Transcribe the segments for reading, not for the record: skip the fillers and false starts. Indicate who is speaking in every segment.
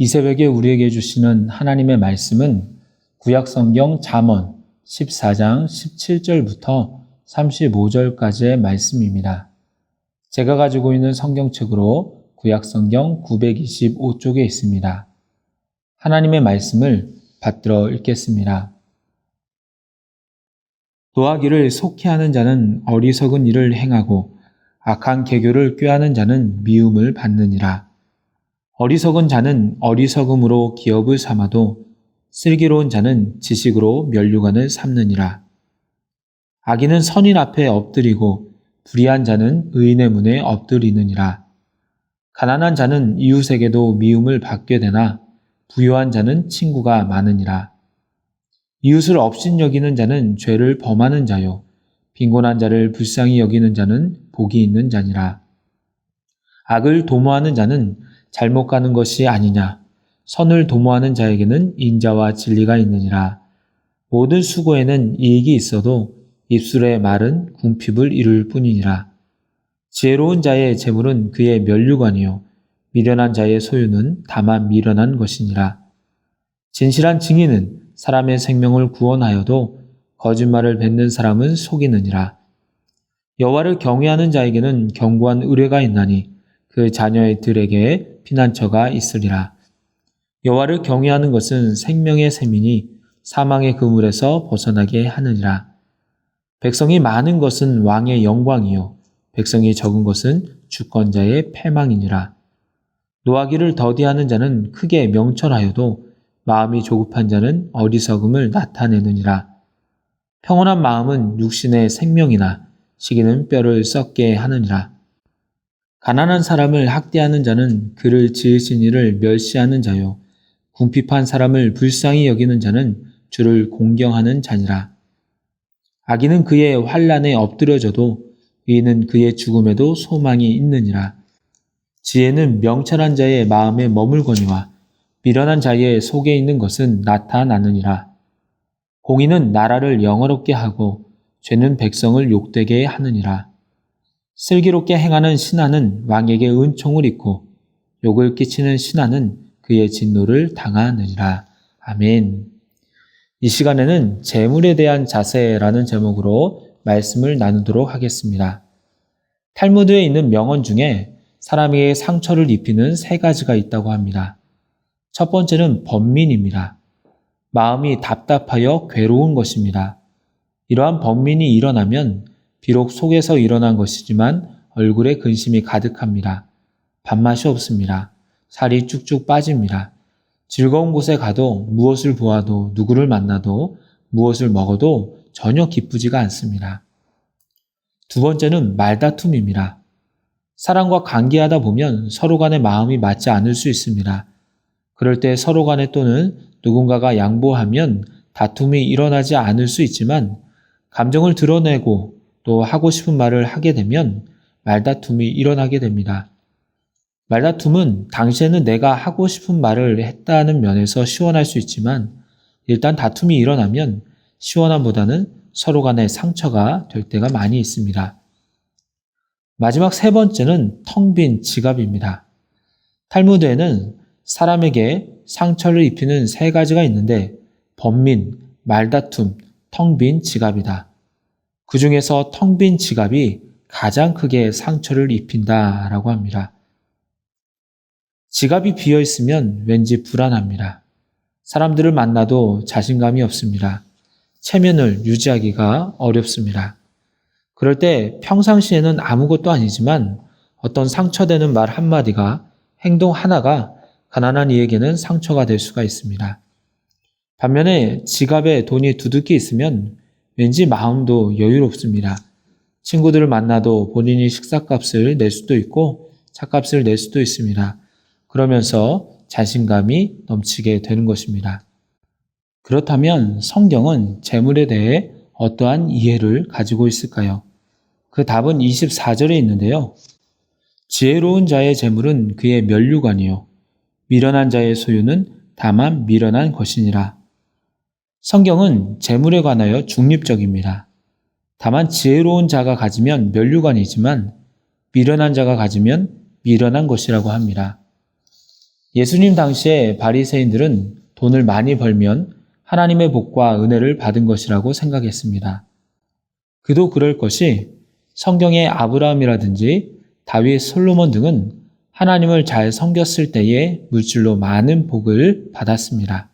Speaker 1: 이 새벽에 우리에게 주시는 하나님의 말씀은 구약성경 잠언 14장 17절부터 35절까지의 말씀입니다. 제가 가지고 있는 성경책으로 구약성경 925쪽에 있습니다. 하나님의 말씀을 받들어 읽겠습니다. 노하기를 속히하는 자는 어리석은 일을 행하고 악한 계교를 꾀하는 자는 미움을 받느니라. 어리석은 자는 어리석음으로 기업을 삼아도 슬기로운 자는 지식으로 면류관을 삼느니라. 악인은 선인 앞에 엎드리고 불의한 자는 의인의 문에 엎드리느니라. 가난한 자는 이웃에게도 미움을 받게 되나 부유한 자는 친구가 많으니라. 이웃을 업신여기는 자는 죄를 범하는 자요 빈곤한 자를 불쌍히 여기는 자는 복이 있는 자니라. 악을 도모하는 자는 잘못 가는 것이 아니냐. 선을 도모하는 자에게는 인자와 진리가 있느니라. 모든 수고에는 이익이 있어도 입술의 말은 궁핍을 이룰 뿐이니라. 지혜로운 자의 재물은 그의 면류관이요 미련한 자의 소유는 다만 미련한 것이니라. 진실한 증인은 사람의 생명을 구원하여도 거짓말을 뱉는 사람은 속이느니라. 여호와를 경외하는 자에게는 견고한 의뢰가 있나니 그 자녀의 들에게 피난처가 있으리라. 여호와를 경외하는 것은 생명의 샘이니 사망의 그물에서 벗어나게 하느니라. 백성이 많은 것은 왕의 영광이요 백성이 적은 것은 주권자의 패망이니라. 노하기를 더디하는 자는 크게 명철하여도 마음이 조급한 자는 어리석음을 나타내느니라. 평온한 마음은 육신의 생명이나 시기는 뼈를 썩게 하느니라. 가난한 사람을 학대하는 자는 그를 지으신 이를 멸시하는 자요 궁핍한 사람을 불쌍히 여기는 자는 주를 공경하는 자니라. 악인은 그의 환난에 엎드려져도 의인은 그의 죽음에도 소망이 있느니라. 지혜는 명철한 자의 마음에 머물거니와 미련한 자의 속에 있는 것은 나타나느니라. 공의는 나라를 영화롭게 하고 죄는 백성을 욕되게 하느니라. 슬기롭게 행하는 신하는 왕에게 은총을 입고 욕을 끼치는 신하는 그의 진노를 당하느니라. 아멘. 이 시간에는 재물에 대한 자세라는 제목으로 말씀을 나누도록 하겠습니다. 탈무드에 있는 명언 중에 사람에게 상처를 입히는 세 가지가 있다고 합니다. 첫 번째는 번민입니다. 마음이 답답하여 괴로운 것입니다. 이러한 번민이 일어나면 비록 속에서 일어난 것이지만 얼굴에 근심이 가득합니다. 밥맛이 없습니다. 살이 쭉쭉 빠집니다. 즐거운 곳에 가도 무엇을 보아도 누구를 만나도 무엇을 먹어도 전혀 기쁘지가 않습니다. 두 번째는 말다툼입니다. 사람과 관계하다 보면 서로 간의 마음이 맞지 않을 수 있습니다. 그럴 때 서로 간에 또는 누군가가 양보하면 다툼이 일어나지 않을 수 있지만 감정을 드러내고 또 하고 싶은 말을 하게 되면 말다툼이 일어나게 됩니다. 말다툼은 당시에는 내가 하고 싶은 말을 했다는 면에서 시원할 수 있지만 일단 다툼이 일어나면 시원함보다는 서로 간의 상처가 될 때가 많이 있습니다. 마지막 세 번째는 텅 빈 지갑입니다. 탈무드에는 사람에게 상처를 입히는 세 가지가 있는데 번민, 말다툼, 텅 빈 지갑이다. 그 중에서 텅 빈 지갑이 가장 크게 상처를 입힌다라고 합니다. 지갑이 비어 있으면 왠지 불안합니다. 사람들을 만나도 자신감이 없습니다. 체면을 유지하기가 어렵습니다. 그럴 때 평상시에는 아무것도 아니지만 어떤 상처되는 말 한마디가 행동 하나가 가난한 이에게는 상처가 될 수가 있습니다. 반면에 지갑에 돈이 두둑히 있으면 왠지 마음도 여유롭습니다. 친구들을 만나도 본인이 식사값을 낼 수도 있고 차값을 낼 수도 있습니다. 그러면서 자신감이 넘치게 되는 것입니다. 그렇다면 성경은 재물에 대해 어떠한 이해를 가지고 있을까요? 그 답은 24절에 있는데요. 지혜로운 자의 재물은 그의 면류관이요 미련한 자의 소유는 다만 미련한 것이니라. 성경은 재물에 관하여 중립적입니다. 다만 지혜로운 자가 가지면 면류관이지만 미련한 자가 가지면 미련한 것이라고 합니다. 예수님 당시에 바리새인들은 돈을 많이 벌면 하나님의 복과 은혜를 받은 것이라고 생각했습니다. 그도 그럴 것이 성경의 아브라함이라든지 다윗, 솔로몬 등은 하나님을 잘 섬겼을 때에 물질로 많은 복을 받았습니다.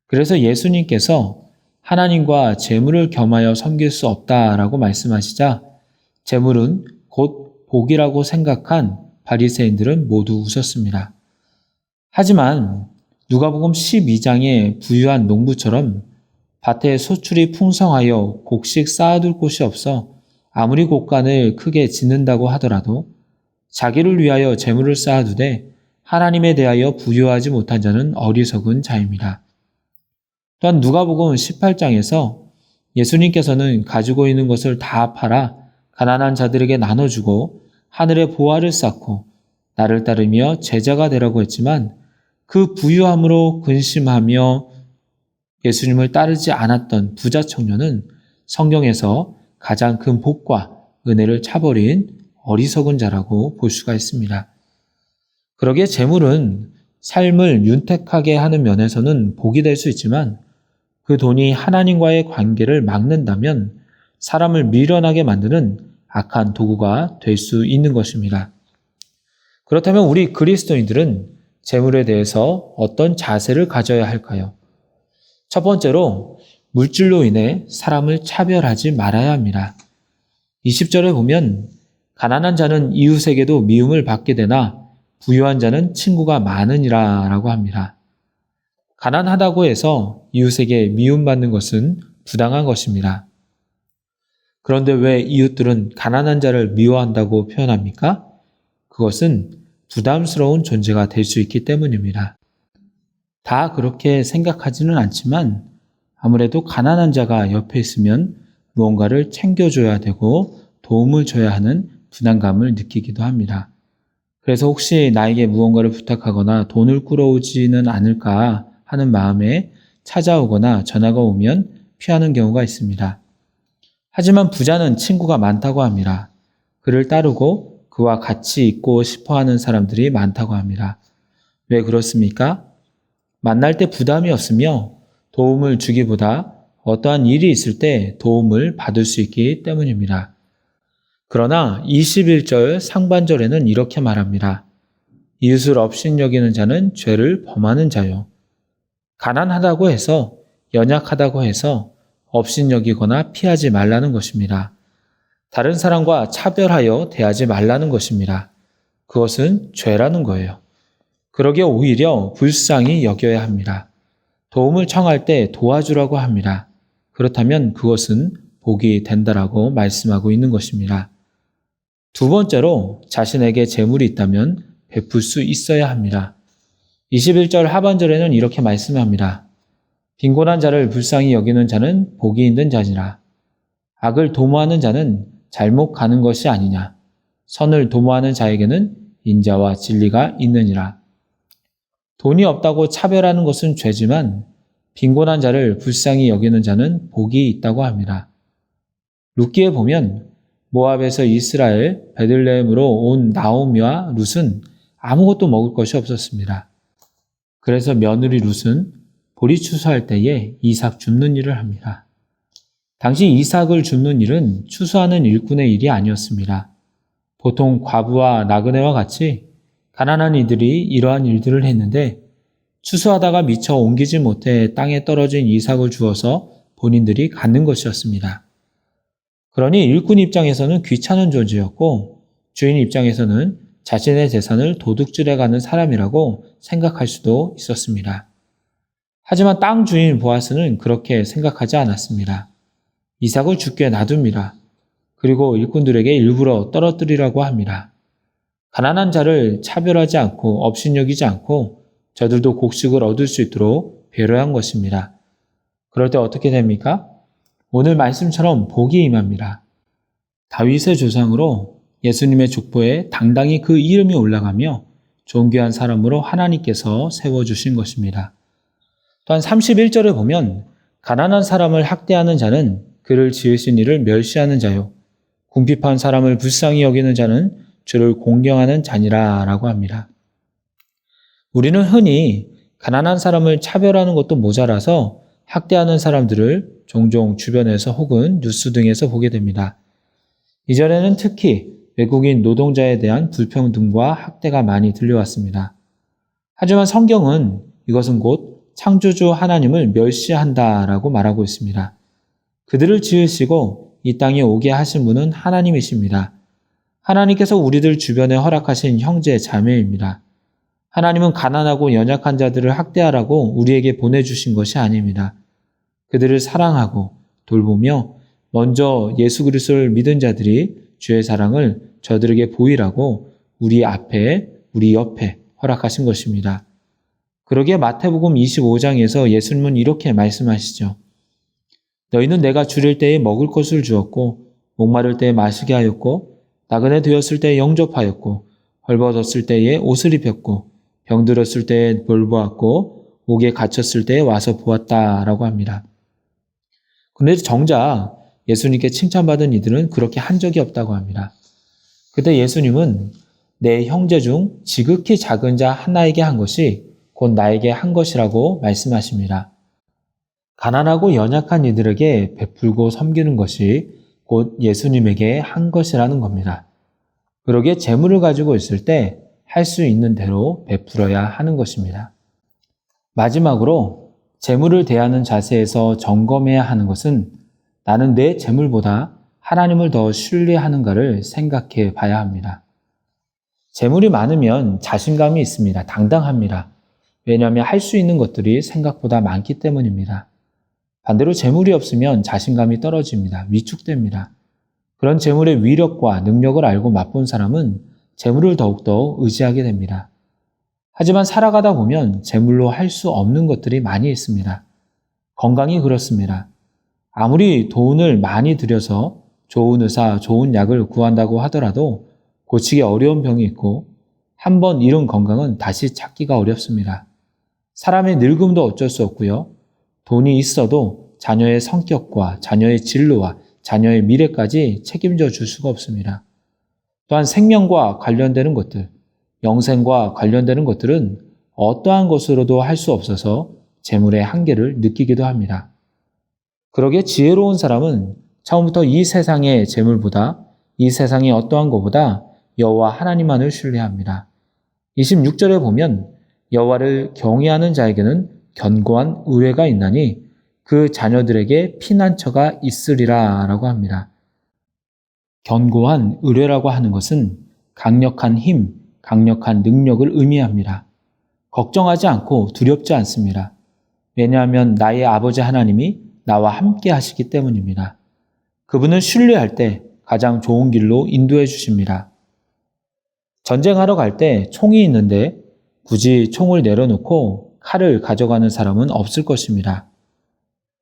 Speaker 1: 그래서 예수님께서 하나님과 재물을 겸하여 섬길 수 없다라고 말씀하시자 재물은 곧 복이라고 생각한 바리새인들은 모두 웃었습니다. 하지만 누가복음 12장의 부유한 농부처럼 밭에 소출이 풍성하여 곡식 쌓아둘 곳이 없어 아무리 곡간을 크게 짓는다고 하더라도 자기를 위하여 재물을 쌓아두되 하나님에 대하여 부유하지 못한 자는 어리석은 자입니다. 또한 누가복음 18장에서 예수님께서는 가지고 있는 것을 다 팔아 가난한 자들에게 나눠주고 하늘에 보화를 쌓고 나를 따르며 제자가 되라고 했지만 그 부유함으로 근심하며 예수님을 따르지 않았던 부자 청년은 성경에서 가장 큰 복과 은혜를 차버린 어리석은 자라고 볼 수가 있습니다. 그러기에 재물은 삶을 윤택하게 하는 면에서는 복이 될 수 있지만 그 돈이 하나님과의 관계를 막는다면 사람을 미련하게 만드는 악한 도구가 될 수 있는 것입니다. 그렇다면 우리 그리스도인들은 재물에 대해서 어떤 자세를 가져야 할까요? 첫 번째로 물질로 인해 사람을 차별하지 말아야 합니다. 20절에 보면 가난한 자는 이웃에게도 미움을 받게 되나 부유한 자는 친구가 많으니라 라고 합니다. 가난하다고 해서 이웃에게 미움받는 것은 부당한 것입니다. 그런데 왜 이웃들은 가난한 자를 미워한다고 표현합니까? 그것은 부담스러운 존재가 될 수 있기 때문입니다. 다 그렇게 생각하지는 않지만 아무래도 가난한 자가 옆에 있으면 무언가를 챙겨줘야 되고 도움을 줘야 하는 부담감을 느끼기도 합니다. 그래서 혹시 나에게 무언가를 부탁하거나 돈을 끌어오지는 않을까 하는 마음에 찾아오거나 전화가 오면 피하는 경우가 있습니다. 하지만 부자는 친구가 많다고 합니다. 그를 따르고 그와 같이 있고 싶어하는 사람들이 많다고 합니다. 왜 그렇습니까? 만날 때 부담이 없으며 도움을 주기보다 어떠한 일이 있을 때 도움을 받을 수 있기 때문입니다. 그러나 21절 상반절에는 이렇게 말합니다. 이웃을 업신여기는 자는 죄를 범하는 자요. 가난하다고 해서 연약하다고 해서 업신여기거나 피하지 말라는 것입니다. 다른 사람과 차별하여 대하지 말라는 것입니다. 그것은 죄라는 거예요. 그러기에 오히려 불쌍히 여겨야 합니다. 도움을 청할 때 도와주라고 합니다. 그렇다면 그것은 복이 된다라고 말씀하고 있는 것입니다. 두 번째로 자신에게 재물이 있다면 베풀 수 있어야 합니다. 21절 하반절에는 이렇게 말씀합니다. 빈곤한 자를 불쌍히 여기는 자는 복이 있는 자니라. 악을 도모하는 자는 잘못 가는 것이 아니냐. 선을 도모하는 자에게는 인자와 진리가 있느니라. 돈이 없다고 차별하는 것은 죄지만 빈곤한 자를 불쌍히 여기는 자는 복이 있다고 합니다. 룻기에 보면 모압에서 이스라엘 베들레헴으로 온 나오미와 룻은 아무것도 먹을 것이 없었습니다. 그래서 며느리 룻은 보리 추수할 때에 이삭 줍는 일을 합니다. 당시 이삭을 줍는 일은 추수하는 일꾼의 일이 아니었습니다. 보통 과부와 나그네와 같이 가난한 이들이 이러한 일들을 했는데 추수하다가 미처 옮기지 못해 땅에 떨어진 이삭을 주어서 본인들이 갖는 것이었습니다. 그러니 일꾼 입장에서는 귀찮은 존재였고 주인 입장에서는 자신의 재산을 도둑질해가는 사람이라고 생각할 수도 있었습니다. 하지만 땅 주인 보아스는 그렇게 생각하지 않았습니다. 이삭을 죽게 놔둡니다. 그리고 일꾼들에게 일부러 떨어뜨리라고 합니다. 가난한 자를 차별하지 않고 업신여기지 않고 저들도 곡식을 얻을 수 있도록 배려한 것입니다. 그럴 때 어떻게 됩니까? 오늘 말씀처럼 복이 임합니다. 다윗의 조상으로 예수님의 족보에 당당히 그 이름이 올라가며 존귀한 사람으로 하나님께서 세워주신 것입니다. 또한 31절에 보면 가난한 사람을 학대하는 자는 그를 지으신 이를 멸시하는 자요. 궁핍한 사람을 불쌍히 여기는 자는 주를 공경하는 자니라 라고 합니다. 우리는 흔히 가난한 사람을 차별하는 것도 모자라서 학대하는 사람들을 종종 주변에서 혹은 뉴스 등에서 보게 됩니다. 이전에는 특히 외국인 노동자에 대한 불평등과 학대가 많이 들려왔습니다. 하지만 성경은 이것은 곧 창조주 하나님을 멸시한다라고 말하고 있습니다. 그들을 지으시고 이 땅에 오게 하신 분은 하나님이십니다. 하나님께서 우리들 주변에 허락하신 형제 자매입니다. 하나님은 가난하고 연약한 자들을 학대하라고 우리에게 보내주신 것이 아닙니다. 그들을 사랑하고 돌보며 먼저 예수 그리스도를 믿은 자들이 주의 사랑을 저들에게 보이라고 우리 앞에, 우리 옆에 허락하신 것입니다. 그러기에 마태복음 25장에서 예수님은 이렇게 말씀하시죠. 너희는 내가 주릴 때에 먹을 것을 주었고 목마를 때에 마시게 하였고 나그네 되었을 때에 영접하였고 헐벗었을 때에 옷을 입혔고 병들었을 때에 돌보았고 옥에 갇혔을 때에 와서 보았다라고 합니다. 그런데 정작 예수님께 칭찬받은 이들은 그렇게 한 적이 없다고 합니다. 그때 예수님은 내 형제 중 지극히 작은 자 하나에게 한 것이 곧 나에게 한 것이라고 말씀하십니다. 가난하고 연약한 이들에게 베풀고 섬기는 것이 곧 예수님에게 한 것이라는 겁니다. 그러기에 재물을 가지고 있을 때 할 수 있는 대로 베풀어야 하는 것입니다. 마지막으로 재물을 대하는 자세에서 점검해야 하는 것은 나는 내 재물보다 하나님을 더 신뢰하는가를 생각해 봐야 합니다. 재물이 많으면 자신감이 있습니다. 당당합니다. 왜냐하면 할 수 있는 것들이 생각보다 많기 때문입니다. 반대로 재물이 없으면 자신감이 떨어집니다. 위축됩니다. 그런 재물의 위력과 능력을 알고 맛본 사람은 재물을 더욱더 의지하게 됩니다. 하지만 살아가다 보면 재물로 할 수 없는 것들이 많이 있습니다. 건강이 그렇습니다. 아무리 돈을 많이 들여서 좋은 의사, 좋은 약을 구한다고 하더라도 고치기 어려운 병이 있고 한 번 잃은 건강은 다시 찾기가 어렵습니다. 사람의 늙음도 어쩔 수 없고요. 돈이 있어도 자녀의 성격과 자녀의 진로와 자녀의 미래까지 책임져 줄 수가 없습니다. 또한 생명과 관련되는 것들, 영생과 관련되는 것들은 어떠한 것으로도 할 수 없어서 재물의 한계를 느끼기도 합니다. 그러기에 지혜로운 사람은 처음부터 이 세상의 재물보다 이 세상의 어떠한 것보다 여호와 하나님만을 신뢰합니다. 26절에 보면 여호와를 경외하는 자에게는 견고한 의뢰가 있나니 그 자녀들에게 피난처가 있으리라 라고 합니다. 견고한 의뢰라고 하는 것은 강력한 힘, 강력한 능력을 의미합니다. 걱정하지 않고 두렵지 않습니다. 왜냐하면 나의 아버지 하나님이 나와 함께 하시기 때문입니다. 그분을 신뢰할 때 가장 좋은 길로 인도해 주십니다. 전쟁하러 갈 때 총이 있는데 굳이 총을 내려놓고 칼을 가져가는 사람은 없을 것입니다.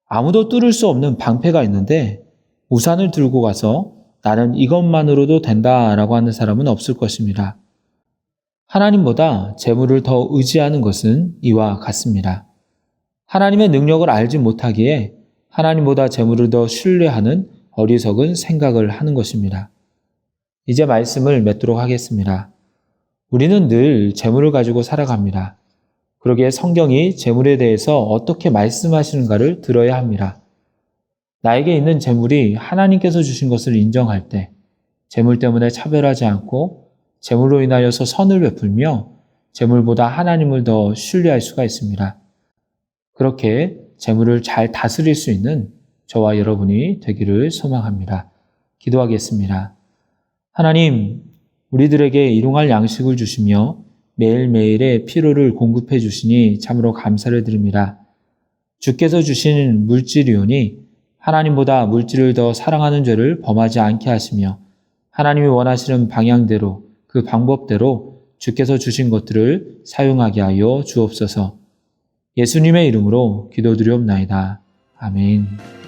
Speaker 1: 아무도 뚫을 수 없는 방패가 있는데 우산을 들고 가서 나는 이것만으로도 된다라고 하는 사람은 없을 것입니다. 하나님보다 재물을 더 의지하는 것은 이와 같습니다. 하나님의 능력을 알지 못하기에 하나님보다 재물을 더 신뢰하는 어리석은 생각을 하는 것입니다. 이제 말씀을 맺도록 하겠습니다. 우리는 늘 재물을 가지고 살아갑니다. 그러기에 성경이 재물에 대해서 어떻게 말씀하시는가를 들어야 합니다. 나에게 있는 재물이 하나님께서 주신 것을 인정할 때 재물 때문에 차별하지 않고 재물로 인하여서 선을 베풀며 재물보다 하나님을 더 신뢰할 수가 있습니다. 그렇게 재물을 잘 다스릴 수 있는 저와 여러분이 되기를 소망합니다. 기도하겠습니다. 하나님, 우리들에게 일용할 양식을 주시며 매일매일의 필요를 공급해 주시니 참으로 감사를 드립니다. 주께서 주신 물질이오니 하나님보다 물질을 더 사랑하는 죄를 범하지 않게 하시며 하나님이 원하시는 방향대로 그 방법대로 주께서 주신 것들을 사용하게 하여 주옵소서. 예수님의 이름으로 기도드리옵나이다. 아멘.